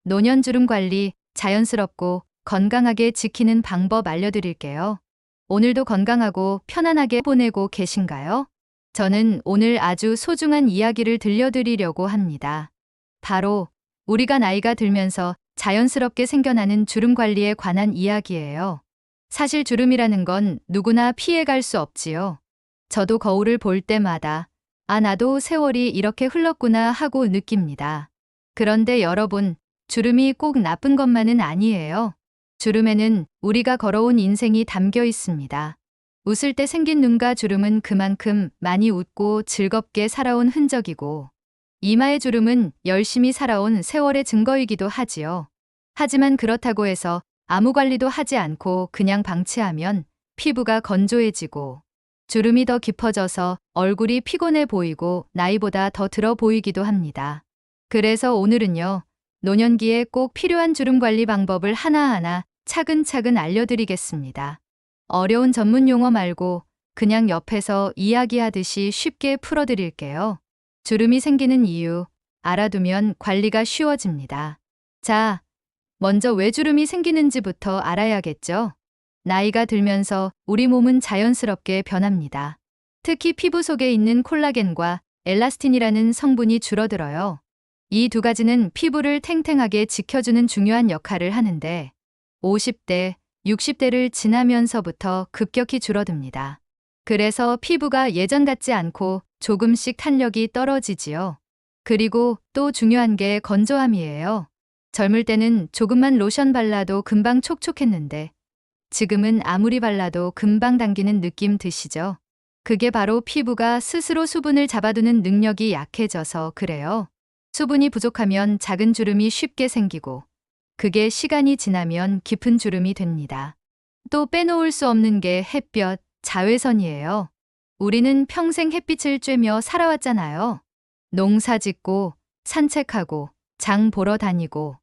노년주름 관리 자연스럽고 건강하게 지키는 방법 알려드릴게요. 오늘도 건강하고 편안하게 보내고 계신가요? 저는 오늘 아주 소중한 이야기를 들려드리려고 합니다. 바로 우리가 나이가 들면서 자연스럽게 생겨나는 주름 관리에 관한 이야기예요. 사실 주름이라는 건 누구나 피해갈 수 없지요. 저도 거울을 볼 때마다 나도 세월이 이렇게 흘렀구나 하고 느낍니다. 그런데 여러분, 주름이 꼭 나쁜 것만은 아니에요. 주름에는 우리가 걸어온 인생이 담겨 있습니다. 웃을 때 생긴 눈가 주름은 그만큼 많이 웃고 즐겁게 살아온 흔적이고, 이마의 주름은 열심히 살아온 세월의 증거이기도 하지요. 하지만 그렇다고 해서 아무 관리도 하지 않고 그냥 방치하면 피부가 건조해지고 주름이 더 깊어져서 얼굴이 피곤해 보이고 나이보다 더 들어 보이기도 합니다. 그래서 오늘은요, 노년기에 꼭 필요한 주름 관리 방법을 하나하나 차근차근 알려드리겠습니다. 어려운 전문 용어 말고 그냥 옆에서 이야기하듯이 쉽게 풀어드릴게요. 주름이 생기는 이유 알아두면 관리가 쉬워집니다. 자, 먼저 왜 주름이 생기는지부터 알아야겠죠? 나이가 들면서 우리 몸은 자연스럽게 변합니다. 특히 피부 속에 있는 콜라겐과 엘라스틴이라는 성분이 줄어들어요. 이 두 가지는 피부를 탱탱하게 지켜주는 중요한 역할을 하는데 50대, 60대를 지나면서부터 급격히 줄어듭니다. 그래서 피부가 예전 같지 않고 조금씩 탄력이 떨어지지요. 그리고 또 중요한 게 건조함이에요. 젊을 때는 조금만 로션 발라도 금방 촉촉했는데 지금은 아무리 발라도 금방 당기는 느낌 드시죠? 그게 바로 피부가 스스로 수분을 잡아두는 능력이 약해져서 그래요. 수분이 부족하면 작은 주름이 쉽게 생기고 그게 시간이 지나면 깊은 주름이 됩니다. 또 빼놓을 수 없는 게 햇볕, 자외선이에요. 우리는 평생 햇빛을 쬐며 살아왔잖아요. 농사 짓고 산책하고 장 보러 다니고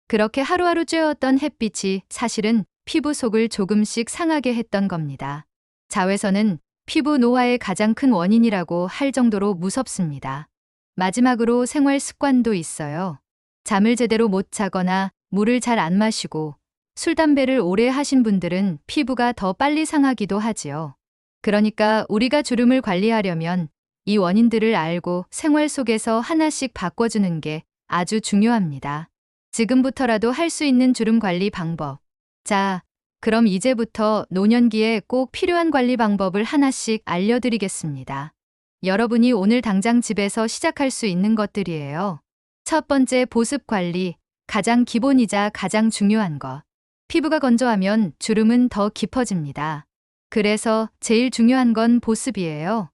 그렇게 하루하루 쬐었던 햇빛이 사실은 피부 속을 조금씩 상하게 했던 겁니다. 자외선은 피부 노화의 가장 큰 원인이라고 할 정도로 무섭습니다. 마지막으로 생활 습관도 있어요. 잠을 제대로 못 자거나 물을 잘 안 마시고 술, 담배를 오래 하신 분들은 피부가 더 빨리 상하기도 하지요. 그러니까 우리가 주름을 관리하려면 이 원인들을 알고 생활 속에서 하나씩 바꿔주는 게 아주 중요합니다. 지금부터라도 할 수 있는 주름 관리 방법. 자, 그럼 이제부터 노년기에 꼭 필요한 관리 방법을 하나씩 알려드리겠습니다. 여러분이 오늘 당장 집에서 시작할 수 있는 것들이에요. 첫 번째, 보습 관리. 가장 기본이자 가장 중요한 것. 피부가 건조하면 주름은 더 깊어집니다. 그래서 제일 중요한 건 보습이에요.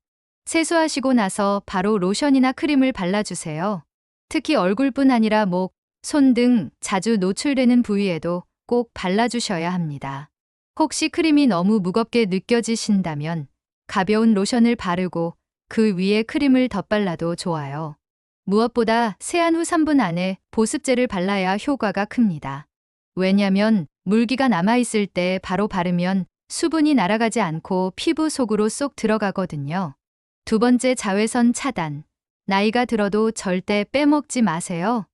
세수하시고 나서 바로 로션이나 크림을 발라주세요. 특히 얼굴뿐 아니라 목, 손 등 자주 노출되는 부위에도 꼭 발라주셔야 합니다. 혹시 크림이 너무 무겁게 느껴지신다면 가벼운 로션을 바르고 그 위에 크림을 덧발라도 좋아요. 무엇보다 세안 후 3분 안에 보습제를 발라야 효과가 큽니다. 왜냐면 물기가 남아있을 때 바로 바르면 수분이 날아가지 않고 피부 속으로 쏙 들어가거든요. 두 번째, 자외선 차단. 나이가 들어도 절대 빼먹지 마세요.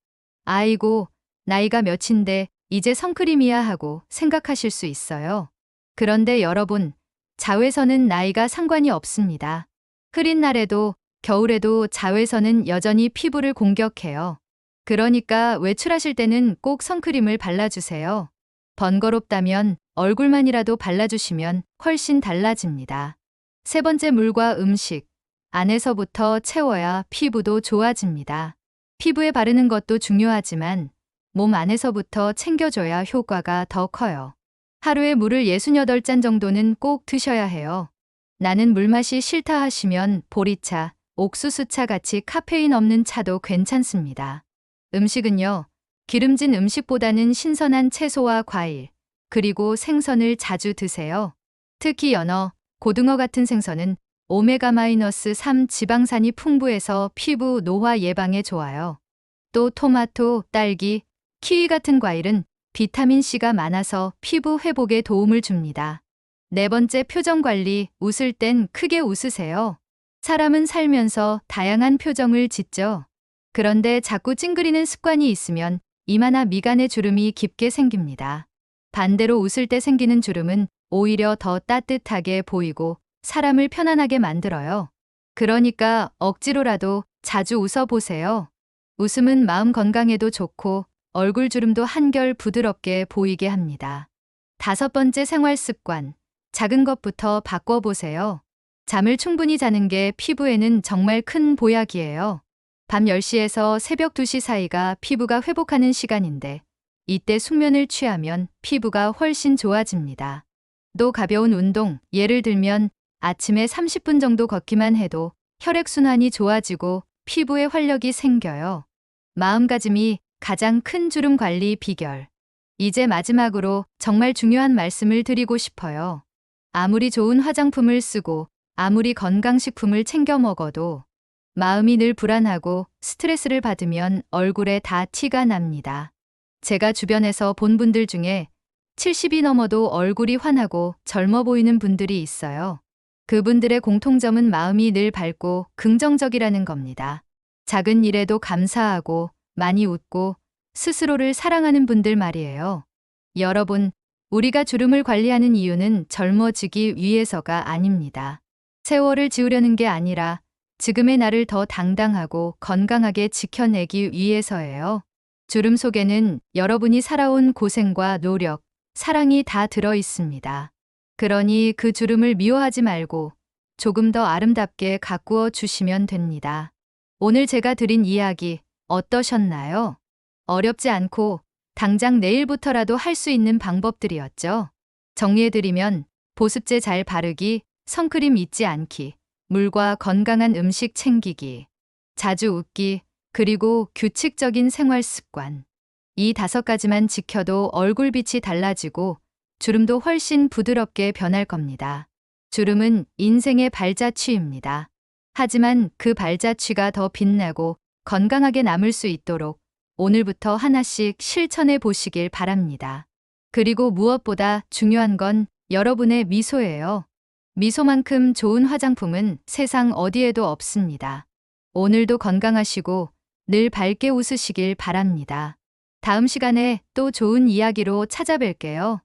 아이고, 나이가 몇인데 이제 선크림이야 하고 생각하실 수 있어요. 그런데 여러분, 자외선은 나이가 상관이 없습니다. 흐린 날에도 겨울에도 자외선은 여전히 피부를 공격해요. 그러니까 외출하실 때는 꼭 선크림을 발라주세요. 번거롭다면 얼굴만이라도 발라주시면 훨씬 달라집니다. 세 번째, 물과 음식. 안에서부터 채워야 피부도 좋아집니다. 피부에 바르는 것도 중요하지만 몸 안에서부터 챙겨줘야 효과가 더 커요. 하루에 물을 68잔 정도는 꼭 드셔야 해요. 나는 물맛이 싫다 하시면 보리차, 옥수수차 같이 카페인 없는 차도 괜찮습니다. 음식은요, 기름진 음식보다는 신선한 채소와 과일, 그리고 생선을 자주 드세요. 특히 연어, 고등어 같은 생선은 오메가-3 지방산이 풍부해서 피부 노화 예방에 좋아요. 또 토마토, 딸기, 키위 같은 과일은 비타민C가 많아서 피부 회복에 도움을 줍니다. 네 번째, 표정 관리. 웃을 땐 크게 웃으세요. 사람은 살면서 다양한 표정을 짓죠. 그런데 자꾸 찡그리는 습관이 있으면 이마나 미간에 주름이 깊게 생깁니다. 반대로 웃을 때 생기는 주름은 오히려 더 따뜻하게 보이고 사람을 편안하게 만들어요. 그러니까 억지로라도 자주 웃어보세요. 웃음은 마음 건강에도 좋고 얼굴 주름도 한결 부드럽게 보이게 합니다. 5번째 생활 습관. 작은 것부터 바꿔보세요. 잠을 충분히 자는 게 피부에는 정말 큰 보약이에요. 밤 10시에서 새벽 2시 사이가 피부가 회복하는 시간인데 이때 숙면을 취하면 피부가 훨씬 좋아집니다. 또 가벼운 운동, 예를 들면 아침에 30분 정도 걷기만 해도 혈액순환이 좋아지고 피부에 활력이 생겨요. 마음가짐이 가장 큰 주름 관리 비결. 이제 마지막으로 정말 중요한 말씀을 드리고 싶어요. 아무리 좋은 화장품을 쓰고 아무리 건강식품을 챙겨 먹어도 마음이 늘 불안하고 스트레스를 받으면 얼굴에 다 티가 납니다. 제가 주변에서 본 분들 중에 70이 넘어도 얼굴이 환하고 젊어 보이는 분들이 있어요. 그분들의 공통점은 마음이 늘 밝고 긍정적이라는 겁니다. 작은 일에도 감사하고 많이 웃고 스스로를 사랑하는 분들 말이에요. 여러분, 우리가 주름을 관리하는 이유는 젊어지기 위해서가 아닙니다. 세월을 지우려는 게 아니라 지금의 나를 더 당당하고 건강하게 지켜내기 위해서예요. 주름 속에는 여러분이 살아온 고생과 노력, 사랑이 다 들어 있습니다. 그러니 그 주름을 미워하지 말고 조금 더 아름답게 가꾸어 주시면 됩니다. 오늘 제가 드린 이야기 어떠셨나요? 어렵지 않고 당장 내일부터라도 할 수 있는 방법들이었죠. 정리해드리면 보습제 잘 바르기, 선크림 잊지 않기, 물과 건강한 음식 챙기기, 자주 웃기, 그리고 규칙적인 생활 습관. 이 5가지만 지켜도 얼굴빛이 달라지고 주름도 훨씬 부드럽게 변할 겁니다. 주름은 인생의 발자취입니다. 하지만 그 발자취가 더 빛나고 건강하게 남을 수 있도록 오늘부터 하나씩 실천해 보시길 바랍니다. 그리고 무엇보다 중요한 건 여러분의 미소예요. 미소만큼 좋은 화장품은 세상 어디에도 없습니다. 오늘도 건강하시고 늘 밝게 웃으시길 바랍니다. 다음 시간에 또 좋은 이야기로 찾아뵐게요.